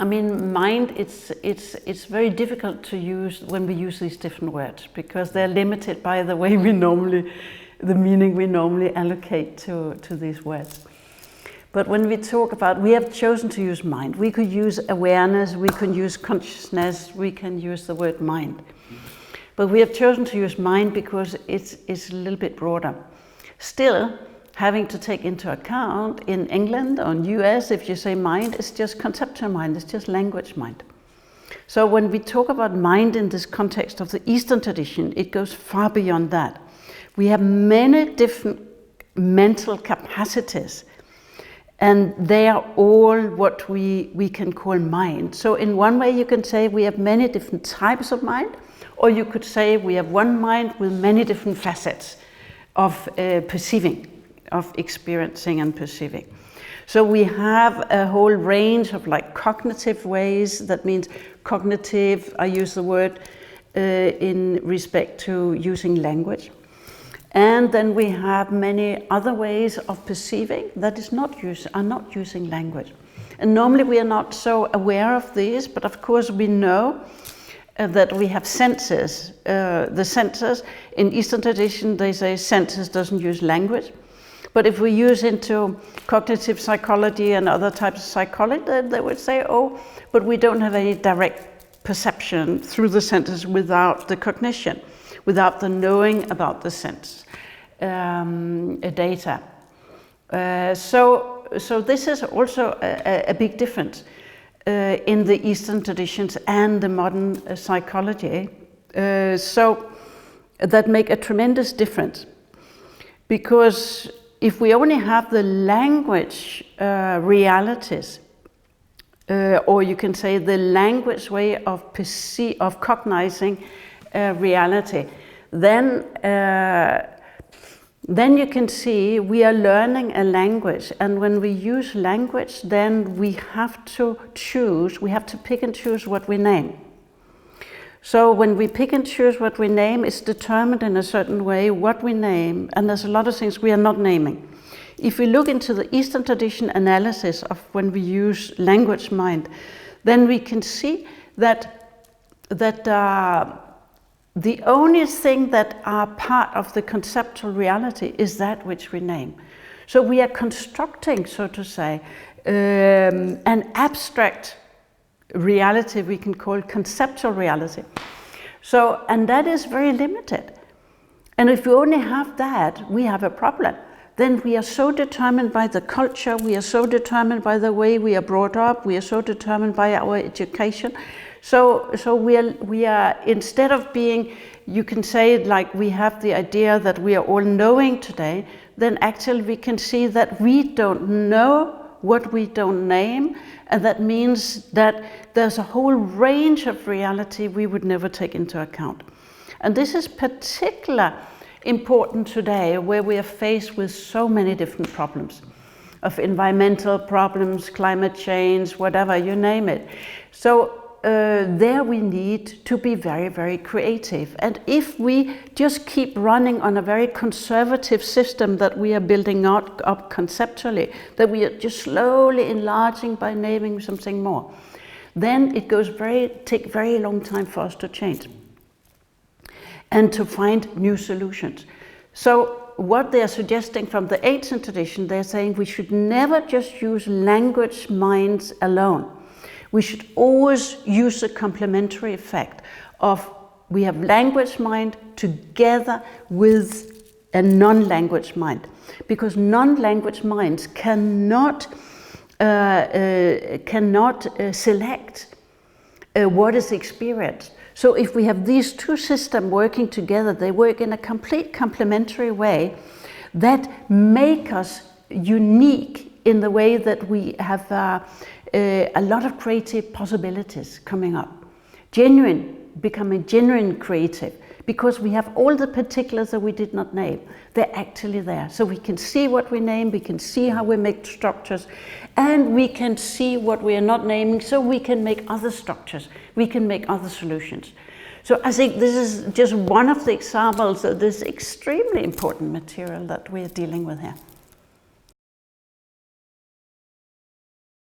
I mean, mind, it's very difficult to use when we use these different words, because they're limited by the way the meaning we normally allocate to these words. But when we talk about, we have chosen to use mind. We could use awareness, we can use consciousness, we can use the word mind. But we have chosen to use mind because it's a little bit broader. Still, having to take into account in England or in US, if you say mind, it's just conceptual mind, it's just language mind. So when we talk about mind in this context of the Eastern tradition, it goes far beyond that. We have many different mental capacities, and they are all what we can call mind. So in one way you can say we have many different types of mind, or you could say we have one mind with many different facets of perceiving, of experiencing and perceiving. So we have a whole range of like cognitive ways. That means cognitive, I use the word in respect to using language. And then we have many other ways of perceiving that are not using language. And normally we are not so aware of these, but of course we know that we have senses. The senses, in Eastern tradition, they say senses doesn't use language. But if we use into cognitive psychology and other types of psychology, they would say, oh, but we don't have any direct perception through the senses without the cognition, without the knowing about the sense data. So this is also a big difference in the Eastern traditions and the modern psychology. So that make a tremendous difference, because if we only have the language realities, or you can say the language way of cognizing reality, then you can see we are learning a language, and when we use language, then we have to pick and choose what we name. So when we pick and choose what we name, it's determined in a certain way what we name, and there's a lot of things we are not naming. If we look into the Eastern tradition analysis of when we use language mind, then we can see that the only thing that are part of the conceptual reality is that which we name. So we are constructing, so to say, an abstract reality we can call conceptual reality. So, and that is very limited. And if we only have that, we have a problem. Then we are so determined by the culture, we are so determined by the way we are brought up, we are so determined by our education. So we are, instead of being, you can say like we have the idea that we are all knowing today, then actually we can see that we don't know what we don't name, and that means that there's a whole range of reality we would never take into account. And this is particularly important today, where we are faced with so many different problems, of environmental problems, climate change, whatever, you name it. So there we need to be very, very creative. And if we just keep running on a very conservative system that we are building up conceptually, that we are just slowly enlarging by naming something more, then it goes take very long time for us to change and to find new solutions. So what they are suggesting from the ancient tradition, they're saying we should never just use language minds alone. We should always use the complementary effect of we have language mind together with a non-language mind, because non-language minds cannot select what is experienced. So if we have these two systems working together, they work in a complete complementary way that make us unique in the way that we have a lot of creative possibilities coming up. Becoming genuine creative, because we have all the particulars that we did not name. They're actually there. So we can see what we name, we can see how we make structures, and we can see what we are not naming, so we can make other structures, we can make other solutions. So I think this is just one of the examples of this extremely important material that we are dealing with here.